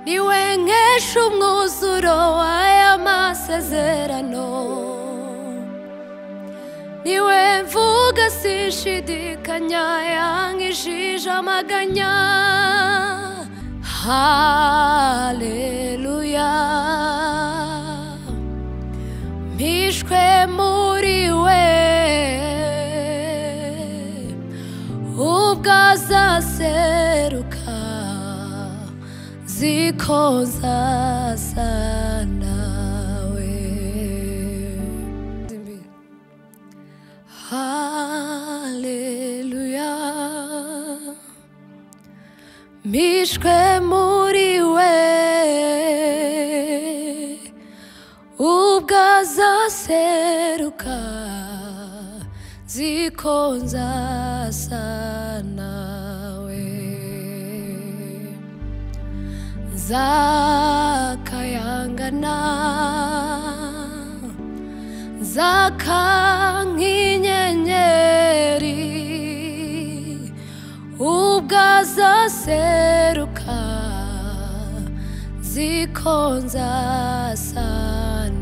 niwe nkesha umwuzuro w'aya masezerano, niwe mvuga sinshidikanya, yankijije amaganya. Haleluya, mpishwe muri we, ubwo azaseruka ziko nzasa nawe. Haleluya, mpishwe muri we, ubwo azaseruka ziko nzasa nawe. Zakayangana, zaka nk'inyenyeri, ubwo azaseruka ziko nzasa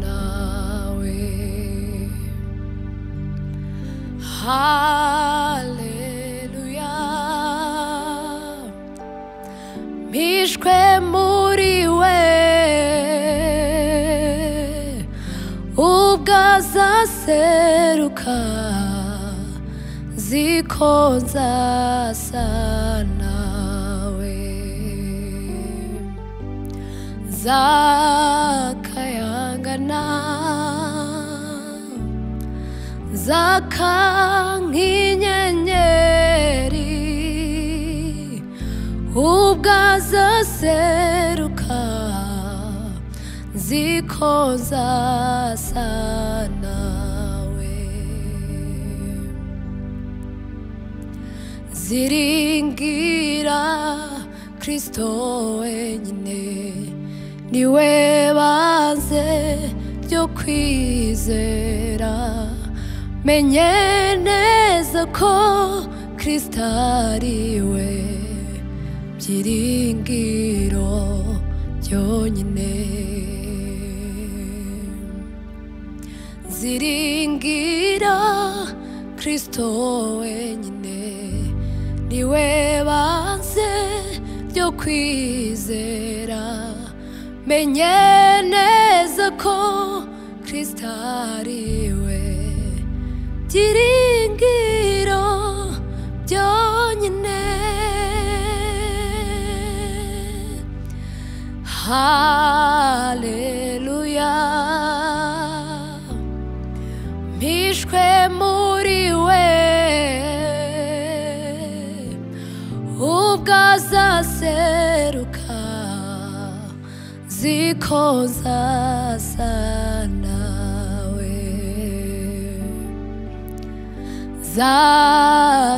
nawe. Haleluya, mpishwe muri we, ubwo azaseruka ziko nzasa nawe. Zakayangana, zaka nk'inyenyeri, ubwo azaseruka ziko nzasa nawe. Ziringira Kristo wenyine, niwe banze ryo kwizera. Menye neza ko Kristo ari we byiringiro byonyine. Ziringira Kristo wenyine, niwe banze ryo kwizera. Menye neza ko Kristo ari we byiringiro byonyine. Haleluya, mpishwe muri we, ubwo azaseruka ziko nzasa nawe.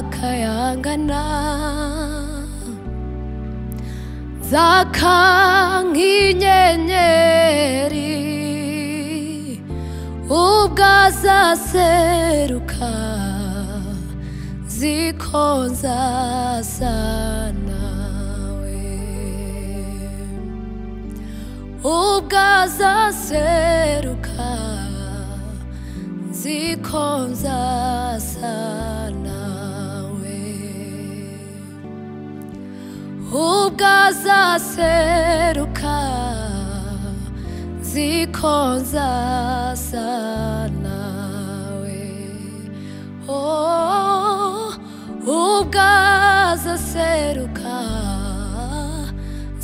Zakayangana, zaka nk'inyenyeri, ubwo azaseruka ziko nzasa nawe. Ubwo azaseruka ziko nzasa nawe. Ubwo azaseruka ziko nzasa nawe. Oh, ubwo azaseruka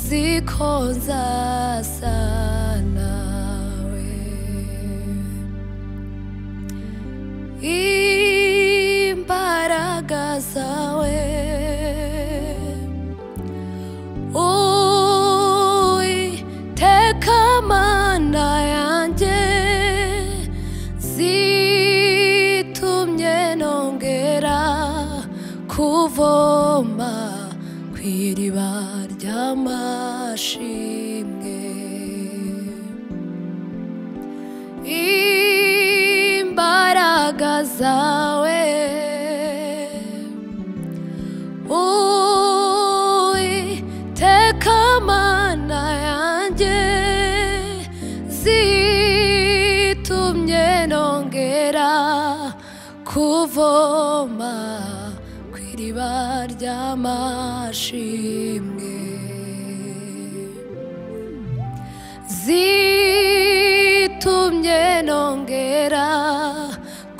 ziko nzasa nawe. Imbaraga zawe Uiteka mana yanjye, zitumye nongera kuvoma kw'iriba ry'amashimwe. Imbaraga zawe Uiteka mana kuvoma kw'iriba ry'amashimwe zitumye nongera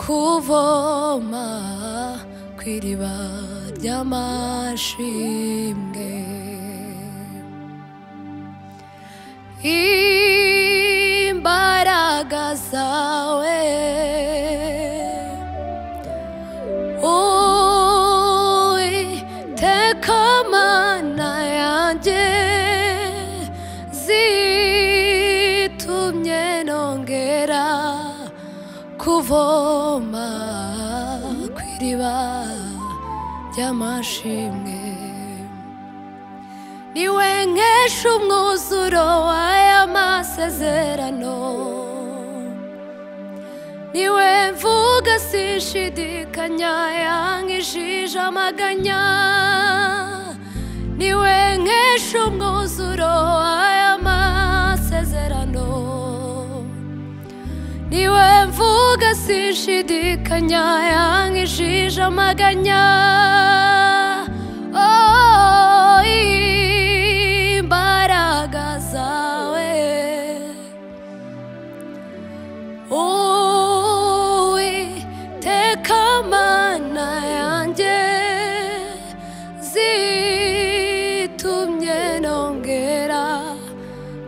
kuvoma kw'iriba ry'amashimwe imbaraga zawe Uwiteka Mana yanjye zitumye nongera kuvoma kw'iriba ry'amashimwe niwe nkesha umwuzuro w'aya masezerano niwe mvuga sinshidikanya yankijije amaganya niwe nkesha umwuzuro w'aya masezerano niwe mvuga sinshidikanya yankijije amaganya imbaraga zawe Uwiteka Mana yanjye zitumye nongera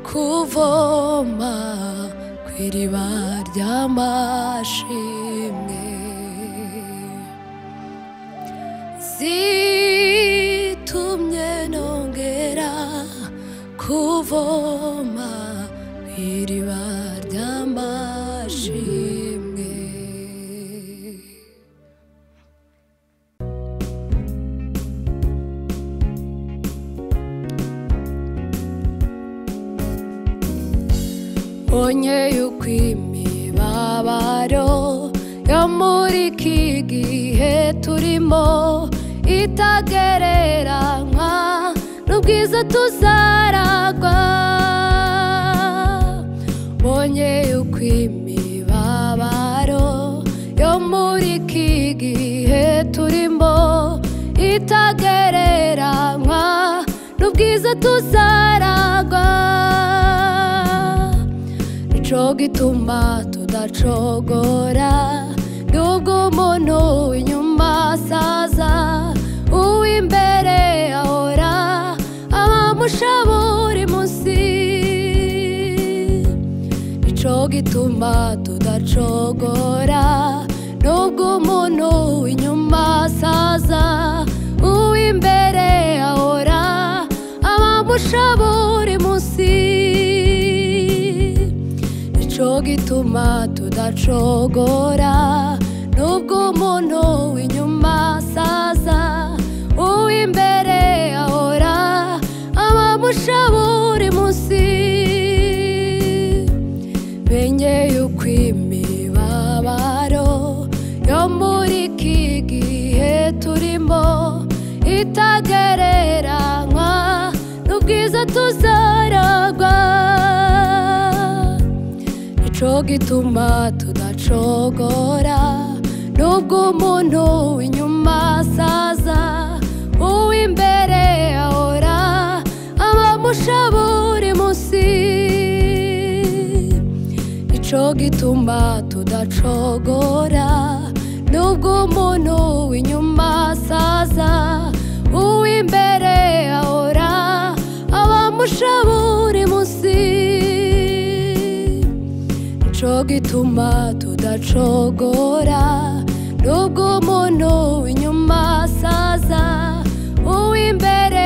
kuvoma kw'iriba ry'amashimwe zitumye nongera kuvoma kw'iriba ry'amashimwe Onye yuko imibabaro yo muri iki gihe turimo itagereranywa n'ubwiza tuzaragwa Onye yuko imibabaro yo muri iki gihe turimo itagereranywa n'ubwiza tuzaragwa nico gituma tudacogora nubwo umuntu w'inyuma asaza uw'imbere ahora abamusha buri munsi nico gituma tudacogora nubwo umuntu w'inyuma asaza uw'imbere ahora abamusha buri munsi nico gituma tudacogora nubwo umuntu w'inyuma asaza uw'imbere ahora abamusha buri munsi menye yuko imibabaro yo muri iki gihe turimo itagereranywa n'ubwiza tuzaragwa nico gituma tudacogora nubwo umuntu w'inyuma asaza uw'imbere ahora abamusha buri munsi nico gituma tudacogora nubwo umuntu w'inyuma asaza uw'imbere ahora abamusha buri munsi nico gituma tudacogora nubwo umuntu w'inyuma asaza uw'imbere